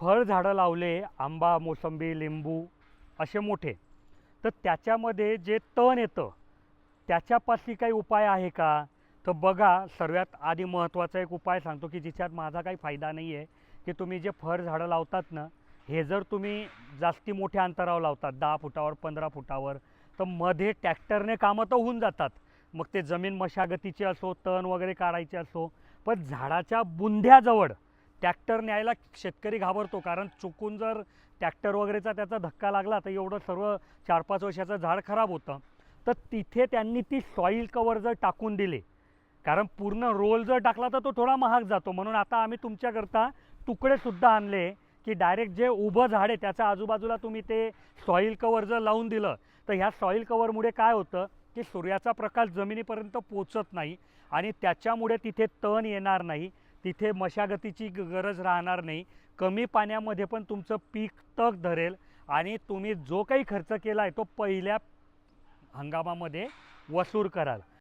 फळ झाडं लावले, आंबा, मोसंबी, लिंबू असे मोठे, तर त्याच्यामध्ये जे तण येतं त्याच्यापाशी काही उपाय आहे का? तर बघा, सर्वात आधी महत्त्वाचा एक उपाय सांगतो की जिच्यात माझा काही फायदा नाही आहे, की तुम्ही जे फळ झाडं लावतात ना, हे जर तुम्ही जास्ती मोठ्या अंतरावर लावतात 10 फुटावर 15 फुटावर, तर मध्ये ट्रॅक्टरने कामं तर होऊन जातात. मग ते जमीन मशागतीची असो, तण वगैरे काढायचे असो, पण झाडाच्या बुंध्याजवळ ट्रॅक्टर न्यायला शेतकरी घाबरतो, कारण चुकून जर ट्रॅक्टर वगैरेचा त्याचा धक्का लागला तर एवढं सर्व 4-5 वर्षाचं झाड खराब होतं. तर तिथे त्यांनी ती सॉईल कवर जर टाकून दिले, कारण पूर्ण रोल जर टाकला तर तो थोडा महाग जातो, म्हणून आता आम्ही तुमच्याकरता तुकडेसुद्धा आणले की डायरेक्ट जे उभं झाड आहे त्याच्या आजूबाजूला तुम्ही ते सॉईल कवर जर लावून दिलं, तर ह्या सॉईल कवरमुळे काय होतं की सूर्याचा प्रकाश जमिनीपर्यंत पोचत नाही आणि त्याच्यामुळे तिथे तण येणार नाही, तिथे मशागतीची गरज राहणार नाही, कमी पाण्यामध्ये पण तुमचं पीक तग धरेल आणि तुम्ही जो काही खर्च केला आहे तो पहिल्या हंगामामध्ये वसूल कराल.